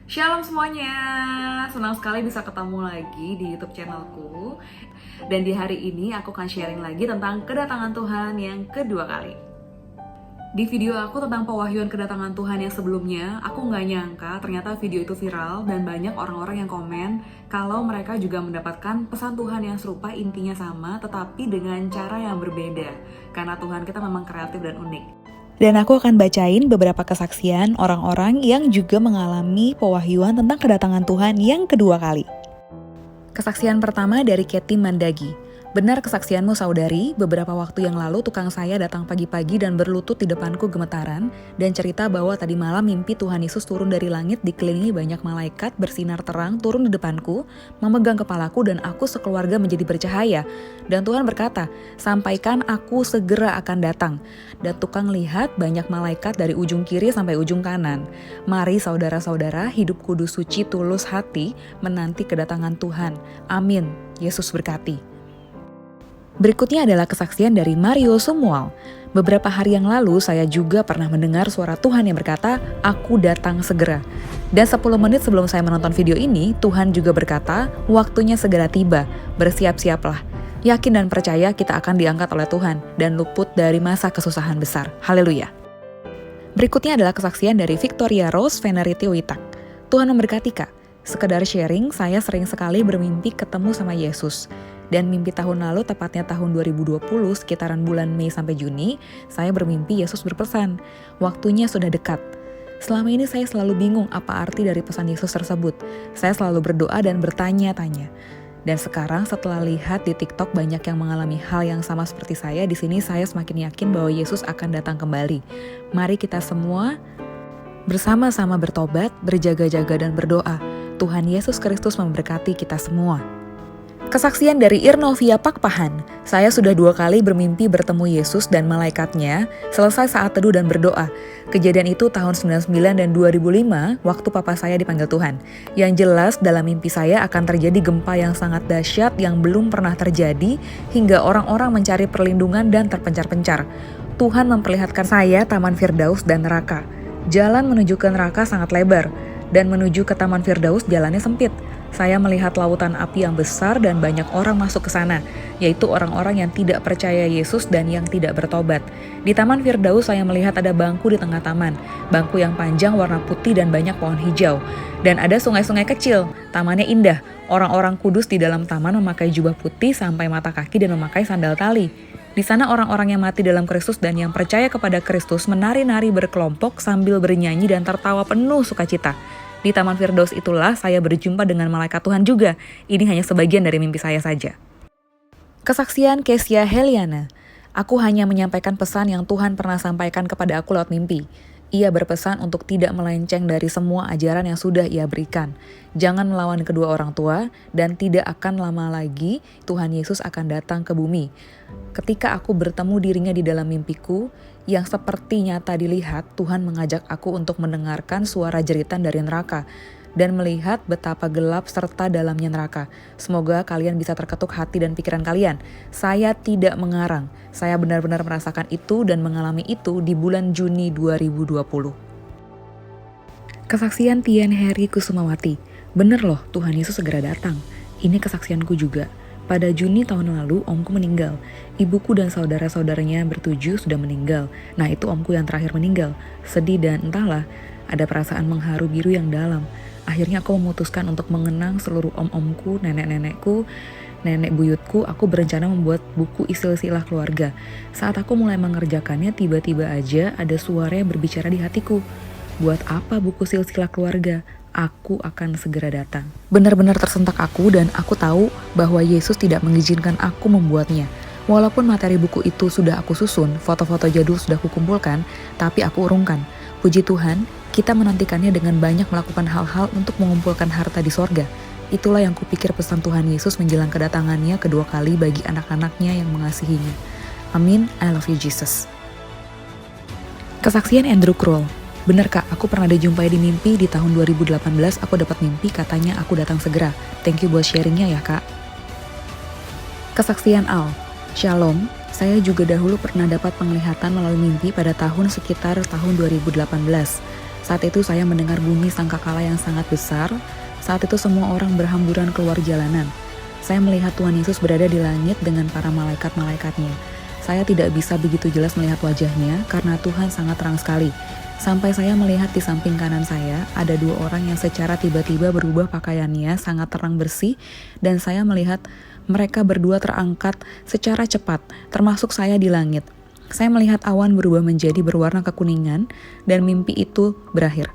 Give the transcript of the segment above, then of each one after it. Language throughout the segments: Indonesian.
Shalom semuanya, senang sekali bisa ketemu lagi di YouTube channelku. Dan di hari ini aku akan sharing lagi tentang kedatangan Tuhan yang kedua kali. Di video aku tentang pewahyuan kedatangan Tuhan yang sebelumnya, aku nggak nyangka ternyata video itu viral dan banyak orang-orang yang komen kalau mereka juga mendapatkan pesan Tuhan yang serupa, intinya sama, tetapi dengan cara yang berbeda. Karena Tuhan kita memang kreatif dan unik. Dan aku akan bacain beberapa kesaksian orang-orang yang juga mengalami pewahyuan tentang kedatangan Tuhan yang kedua kali. Kesaksian pertama dari Katy Mandagi. Benar kesaksianmu saudari, beberapa waktu yang lalu tukang saya datang pagi-pagi dan berlutut di depanku gemetaran dan cerita bahwa tadi malam mimpi Tuhan Yesus turun dari langit dikelilingi banyak malaikat bersinar terang turun di depanku, memegang kepalaku dan aku sekeluarga menjadi bercahaya. Dan Tuhan berkata, sampaikan aku segera akan datang. Dan tukang lihat banyak malaikat dari ujung kiri sampai ujung kanan. Mari saudara-saudara hidup kudus suci tulus hati menanti kedatangan Tuhan. Amin. Yesus berkati. Berikutnya adalah kesaksian dari Mario Sumual. Beberapa hari yang lalu saya juga pernah mendengar suara Tuhan yang berkata, aku datang segera. Dan 10 menit sebelum saya menonton video ini, Tuhan juga berkata, waktunya segera tiba, bersiap-siaplah. Yakin dan percaya kita akan diangkat oleh Tuhan dan luput dari masa kesusahan besar. Haleluya. Berikutnya adalah kesaksian dari Victoria Rose Venerity Witak. Tuhan memberkati Kak. Sekedar sharing, saya sering sekali bermimpi ketemu sama Yesus. Dan mimpi tahun lalu, tepatnya tahun 2020, sekitaran bulan Mei sampai Juni, saya bermimpi Yesus berpesan, waktunya sudah dekat. Selama ini saya selalu bingung apa arti dari pesan Yesus tersebut. Saya selalu berdoa dan bertanya-tanya. Dan sekarang setelah lihat di TikTok banyak yang mengalami hal yang sama seperti saya, di sini saya semakin yakin bahwa Yesus akan datang kembali. Mari kita semua bersama-sama bertobat, berjaga-jaga dan berdoa. Tuhan Yesus Kristus memberkati kita semua. Kesaksian dari Irnovia Pakpahan. Saya sudah 2 kali bermimpi bertemu Yesus dan malaikatnya selesai saat teduh dan berdoa. Kejadian itu tahun 99 dan 2005 waktu papa saya dipanggil Tuhan. Yang jelas dalam mimpi saya akan terjadi gempa yang sangat dahsyat yang belum pernah terjadi hingga orang-orang mencari perlindungan dan terpencar-pencar. Tuhan memperlihatkan saya Taman Firdaus dan neraka. Jalan menuju ke neraka sangat lebar dan menuju ke Taman Firdaus jalannya sempit. Saya melihat lautan api yang besar dan banyak orang masuk ke sana, yaitu orang-orang yang tidak percaya Yesus dan yang tidak bertobat. Di Taman Firdaus saya melihat ada bangku di tengah taman, bangku yang panjang warna putih dan banyak pohon hijau. Dan ada sungai-sungai kecil, tamannya indah. Orang-orang kudus di dalam taman memakai jubah putih sampai mata kaki dan memakai sandal tali. Di sana orang-orang yang mati dalam Kristus dan yang percaya kepada Kristus menari-nari berkelompok sambil bernyanyi dan tertawa penuh sukacita. Di Taman Firdaus itulah saya berjumpa dengan malaikat Tuhan juga. Ini hanya sebagian dari mimpi saya saja. Kesaksian Kesia Heliana. Aku hanya menyampaikan pesan yang Tuhan pernah sampaikan kepada aku lewat mimpi. Ia berpesan untuk tidak melenceng dari semua ajaran yang sudah ia berikan. Jangan melawan kedua orang tua, dan tidak akan lama lagi Tuhan Yesus akan datang ke bumi. Ketika aku bertemu dirinya di dalam mimpiku, yang seperti nyata dilihat, Tuhan mengajak aku untuk mendengarkan suara jeritan dari neraka dan melihat betapa gelap serta dalamnya neraka. Semoga kalian bisa terketuk hati dan pikiran kalian. Saya tidak mengarang. Saya benar-benar merasakan itu dan mengalami itu di bulan Juni 2020. Kesaksian Tian Heri Kusumawati. Bener loh, Tuhan Yesus segera datang. Ini kesaksianku juga. Pada Juni tahun lalu, omku meninggal. Ibuku dan saudara-saudaranya bertujuh sudah meninggal. Nah, itu omku yang terakhir meninggal. Sedih dan entahlah, ada perasaan mengharu biru yang dalam. Akhirnya aku memutuskan untuk mengenang seluruh om-omku, nenek-nenekku, nenek buyutku. Aku berencana membuat buku silsilah keluarga. Saat aku mulai mengerjakannya, tiba-tiba aja ada suara yang berbicara di hatiku. Buat apa buku silsilah keluarga? Aku akan segera datang. Benar-benar tersentak aku dan aku tahu bahwa Yesus tidak mengizinkan aku membuatnya. Walaupun materi buku itu sudah aku susun, foto-foto jadul sudah kukumpulkan, tapi aku urungkan. Puji Tuhan, kita menantikannya dengan banyak melakukan hal-hal untuk mengumpulkan harta di sorga. Itulah yang kupikir pesan Tuhan Yesus menjelang kedatangannya kedua kali bagi anak-anaknya yang mengasihinya. Amin, I love you Jesus. Kesaksian Andrew Kroll. Bener Kak, aku pernah dijumpai di mimpi di tahun 2018, aku dapat mimpi katanya aku datang segera. Thank you buat sharingnya ya Kak. Kesaksian Al. Shalom, saya juga dahulu pernah dapat penglihatan melalui mimpi pada tahun sekitar tahun 2018. Saat itu saya mendengar bunyi sangkakala yang sangat besar. Saat itu semua orang berhamburan keluar jalanan. Saya melihat Tuhan Yesus berada di langit dengan para malaikat-malaikatnya. Saya tidak bisa begitu jelas melihat wajahnya karena Tuhan sangat terang sekali. Sampai saya melihat di samping kanan saya ada dua orang yang secara tiba-tiba berubah pakaiannya sangat terang bersih, dan saya melihat mereka berdua terangkat secara cepat, termasuk saya di langit. Saya melihat awan berubah menjadi berwarna kekuningan dan mimpi itu berakhir.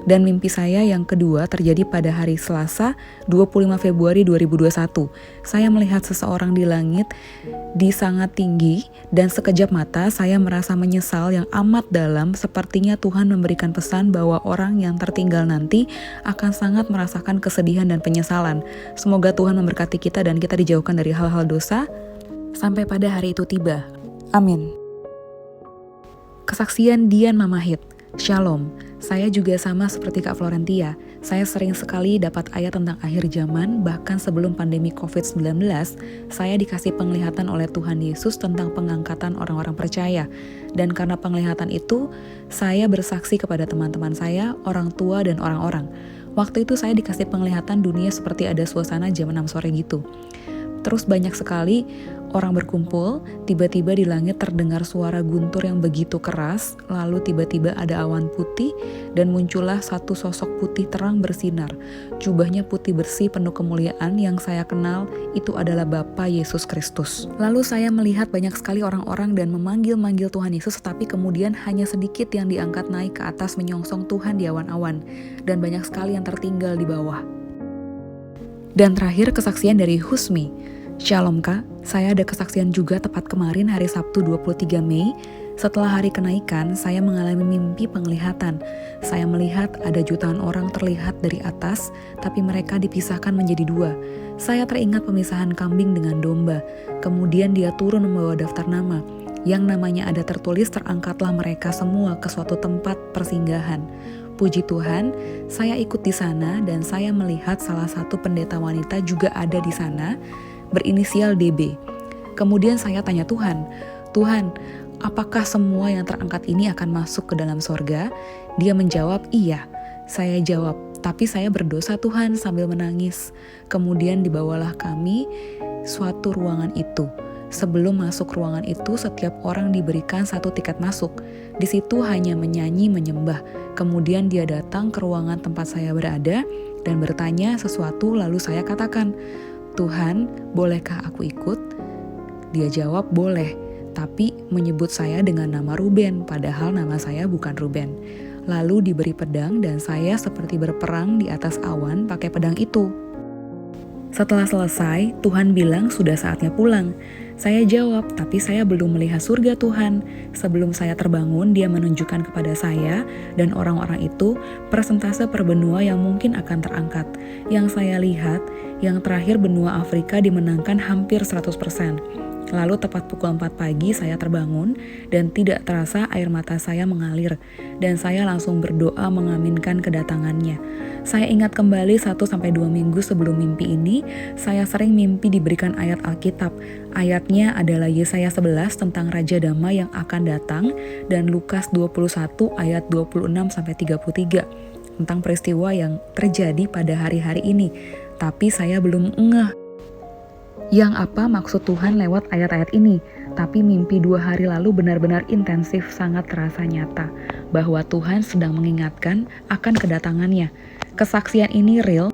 Dan mimpi saya yang kedua terjadi pada hari Selasa 25 Februari 2021. Saya melihat seseorang di langit di sangat tinggi, dan sekejap mata saya merasa menyesal yang amat dalam. Sepertinya Tuhan memberikan pesan bahwa orang yang tertinggal nanti akan sangat merasakan kesedihan dan penyesalan. Semoga Tuhan memberkati kita dan kita dijauhkan dari hal-hal dosa sampai pada hari itu tiba. Amin. Kesaksian Dian Mamahit. Shalom, saya juga sama seperti Kak Florentia. Saya sering sekali dapat ayat tentang akhir zaman, bahkan sebelum pandemi COVID-19, saya dikasih penglihatan oleh Tuhan Yesus tentang pengangkatan orang-orang percaya. Dan karena penglihatan itu, saya bersaksi kepada teman-teman saya, orang tua, dan orang-orang. Waktu itu saya dikasih penglihatan dunia seperti ada suasana jam 6 sore gitu. Terus banyak sekali orang berkumpul, tiba-tiba di langit terdengar suara guntur yang begitu keras, lalu tiba-tiba ada awan putih, dan muncullah satu sosok putih terang bersinar. Jubahnya putih bersih penuh kemuliaan, yang saya kenal itu adalah Bapa Yesus Kristus. Lalu saya melihat banyak sekali orang-orang dan memanggil-manggil Tuhan Yesus, tetapi kemudian hanya sedikit yang diangkat naik ke atas menyongsong Tuhan di awan-awan, dan banyak sekali yang tertinggal di bawah. Dan terakhir kesaksian dari Husmi. Shalom Kak, saya ada kesaksian juga tepat kemarin hari Sabtu 23 Mei. Setelah hari kenaikan, saya mengalami mimpi penglihatan. Saya melihat ada jutaan orang terlihat dari atas, tapi mereka dipisahkan menjadi dua. Saya teringat pemisahan kambing dengan domba. Kemudian dia turun membawa daftar nama. Yang namanya ada tertulis, terangkatlah mereka semua ke suatu tempat persinggahan. Puji Tuhan, saya ikut di sana dan saya melihat salah satu pendeta wanita juga ada di sana, berinisial DB. Kemudian saya tanya Tuhan, apakah semua yang terangkat ini akan masuk ke dalam sorga? Dia menjawab, iya. Saya jawab, tapi saya berdosa Tuhan, sambil menangis. Kemudian dibawalah kami suatu ruangan itu. Sebelum masuk ruangan itu, setiap orang diberikan satu tiket masuk. Di situ hanya menyanyi, menyembah. Kemudian dia datang ke ruangan tempat saya berada dan bertanya sesuatu, lalu saya katakan, Tuhan, bolehkah aku ikut? Dia jawab, boleh, tapi menyebut saya dengan nama Ruben, padahal nama saya bukan Ruben. Lalu diberi pedang dan saya seperti berperang di atas awan pakai pedang itu. Setelah selesai, Tuhan bilang sudah saatnya pulang. Saya jawab, tapi saya belum melihat surga Tuhan. Sebelum saya terbangun, dia menunjukkan kepada saya dan orang-orang itu persentase per benua yang mungkin akan terangkat. Yang saya lihat, yang terakhir benua Afrika dimenangkan hampir 100%. Lalu tepat pukul 4 pagi saya terbangun dan tidak terasa air mata saya mengalir. Dan saya langsung berdoa mengaminkan kedatangannya. Saya ingat kembali 1-2 minggu sebelum mimpi ini, saya sering mimpi diberikan ayat Alkitab. Ayatnya adalah Yesaya 11 tentang Raja Damai yang akan datang dan Lukas 21 ayat 26-33 tentang peristiwa yang terjadi pada hari-hari ini. Tapi saya belum ngeh yang apa maksud Tuhan lewat ayat-ayat ini. Tapi mimpi 2 hari lalu benar-benar intensif, sangat terasa nyata bahwa Tuhan sedang mengingatkan akan kedatangannya. Kesaksian ini real,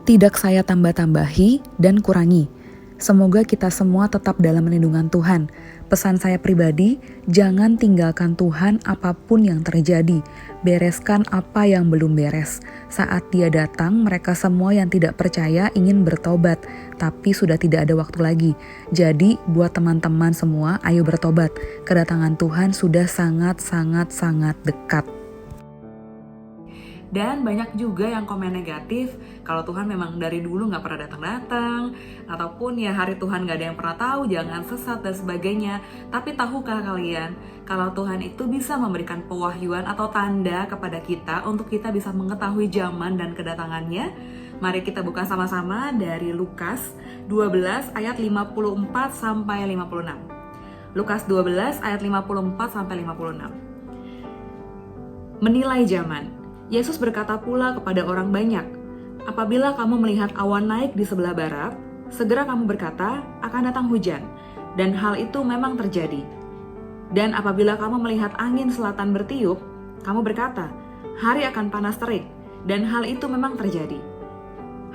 tidak saya tambah-tambahi dan kurangi. Semoga kita semua tetap dalam lindungan Tuhan. Pesan saya pribadi, jangan tinggalkan Tuhan apapun yang terjadi. Bereskan apa yang belum beres. Saat Dia datang, mereka semua yang tidak percaya ingin bertobat, tapi sudah tidak ada waktu lagi. Jadi, buat teman-teman semua, ayo bertobat. Kedatangan Tuhan sudah sangat dekat. Dan banyak juga yang komen negatif kalau Tuhan memang dari dulu gak pernah datang-datang, ataupun ya hari Tuhan gak ada yang pernah tahu, jangan sesat dan sebagainya. Tapi tahukah kalian kalau Tuhan itu bisa memberikan pewahyuan atau tanda kepada kita untuk kita bisa mengetahui zaman dan kedatangannya? Mari kita buka sama-sama dari Lukas 12 ayat 54 sampai 56. Lukas 12 ayat 54 sampai 56. Menilai zaman. Yesus berkata pula kepada orang banyak, apabila kamu melihat awan naik di sebelah barat, segera kamu berkata, akan datang hujan. Dan hal itu memang terjadi. Dan apabila kamu melihat angin selatan bertiup, kamu berkata, hari akan panas terik. Dan hal itu memang terjadi.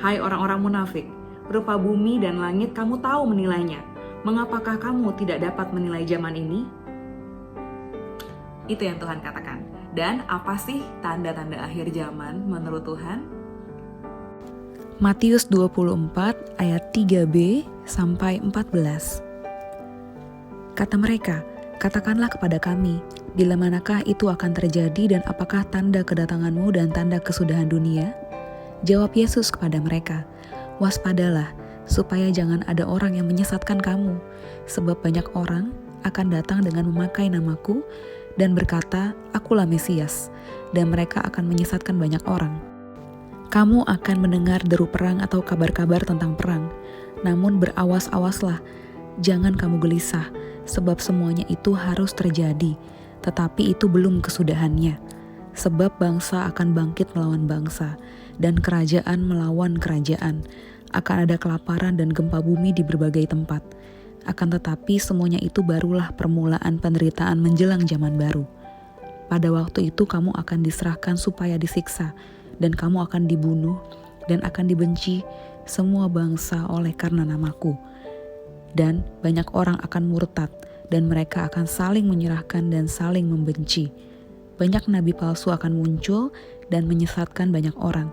Hai orang-orang munafik, rupa bumi dan langit kamu tahu menilainya. Mengapakah kamu tidak dapat menilai zaman ini? Itu yang Tuhan katakan. Dan apa sih tanda-tanda akhir zaman menurut Tuhan? Matius 24 ayat 3b sampai 14. Kata mereka, katakanlah kepada kami, bila manakah itu akan terjadi dan apakah tanda kedatanganmu dan tanda kesudahan dunia? Jawab Yesus kepada mereka, waspadalah, supaya jangan ada orang yang menyesatkan kamu, sebab banyak orang akan datang dengan memakai namaku dan berkata, akulah Mesias, dan mereka akan menyesatkan banyak orang. Kamu akan mendengar deru perang atau kabar-kabar tentang perang, namun berawas-awaslah, jangan kamu gelisah, sebab semuanya itu harus terjadi, tetapi itu belum kesudahannya. Sebab bangsa akan bangkit melawan bangsa, dan kerajaan melawan kerajaan. Akan ada kelaparan dan gempa bumi di berbagai tempat. Akan tetapi semuanya itu barulah permulaan penderitaan menjelang zaman baru. Pada waktu itu kamu akan diserahkan supaya disiksa, dan kamu akan dibunuh, dan akan dibenci semua bangsa oleh karena namaku. Dan banyak orang akan murtad, dan mereka akan saling menyerahkan dan saling membenci. Banyak nabi palsu akan muncul dan menyesatkan banyak orang.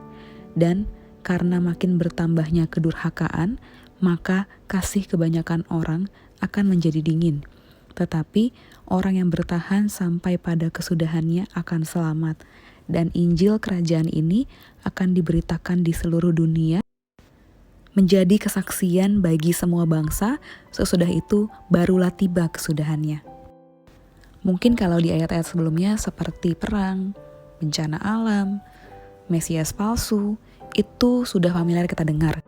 Dan karena makin bertambahnya kedurhakaan, maka kasih kebanyakan orang akan menjadi dingin. Tetapi orang yang bertahan sampai pada kesudahannya akan selamat. Dan Injil kerajaan ini akan diberitakan di seluruh dunia, menjadi kesaksian bagi semua bangsa, sesudah itu barulah tiba kesudahannya. Mungkin kalau di ayat-ayat sebelumnya seperti perang, bencana alam, Mesias palsu, itu sudah familiar kita dengar.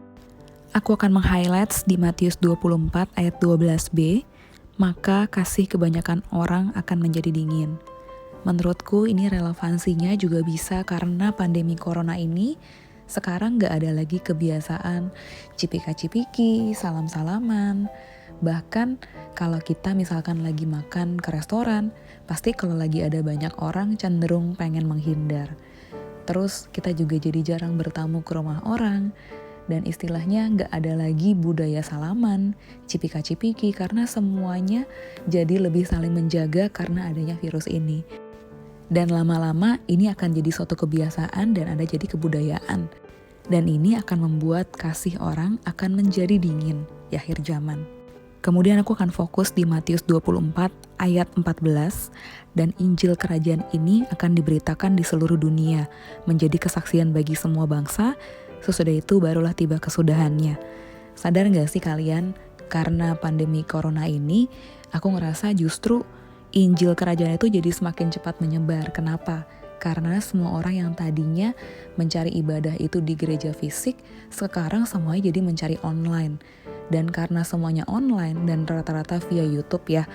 Aku akan meng-highlights di Matius 24 ayat 12b, maka kasih kebanyakan orang akan menjadi dingin. Menurutku ini relevansinya juga bisa karena pandemi corona ini sekarang gak ada lagi kebiasaan cipika-cipiki, salam-salaman. Bahkan kalau kita misalkan lagi makan ke restoran, pasti kalau lagi ada banyak orang cenderung pengen menghindar. Terus kita juga jadi jarang bertamu ke rumah orang. Dan istilahnya gak ada lagi budaya salaman, cipika-cipiki karena semuanya jadi lebih saling menjaga karena adanya virus ini. Dan lama-lama ini akan jadi suatu kebiasaan dan ada jadi kebudayaan. Dan ini akan membuat kasih orang akan menjadi dingin di akhir zaman. Kemudian aku akan fokus di Matius 24 ayat 14. Dan Injil kerajaan ini akan diberitakan di seluruh dunia, menjadi kesaksian bagi semua bangsa, sesudah itu barulah tiba kesudahannya. Sadar gak sih kalian, karena pandemi corona ini, aku ngerasa justru Injil kerajaan itu jadi semakin cepat menyebar. Kenapa? Karena semua orang yang tadinya mencari ibadah itu di gereja fisik, sekarang semuanya jadi mencari online. Dan karena semuanya online dan rata-rata via YouTube ya,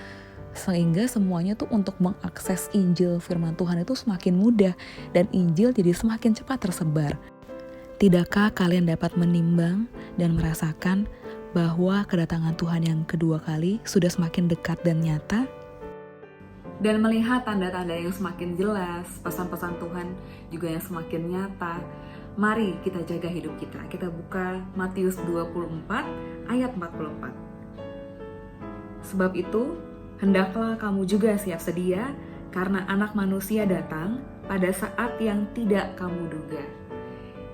sehingga semuanya tuh untuk mengakses Injil firman Tuhan itu semakin mudah dan Injil jadi semakin cepat tersebar. Tidakkah kalian dapat menimbang dan merasakan bahwa kedatangan Tuhan yang kedua kali sudah semakin dekat dan nyata? Dan melihat tanda-tanda yang semakin jelas, pesan-pesan Tuhan juga yang semakin nyata, mari kita jaga hidup kita. Kita buka Matius 24 ayat 44. Sebab itu, hendaklah kamu juga siap sedia, karena Anak Manusia datang pada saat yang tidak kamu duga.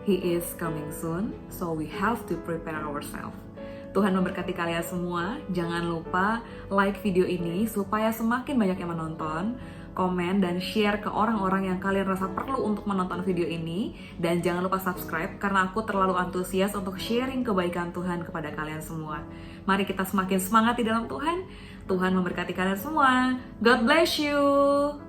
He is coming soon, so we have to prepare ourselves. Tuhan memberkati kalian semua. Jangan lupa like video ini supaya semakin banyak yang menonton, komen, dan share ke orang-orang yang kalian rasa perlu untuk menonton video ini. Dan jangan lupa subscribe karena aku terlalu antusias untuk sharing kebaikan Tuhan kepada kalian semua. Mari kita semakin semangat di dalam Tuhan. Tuhan memberkati kalian semua. God bless you.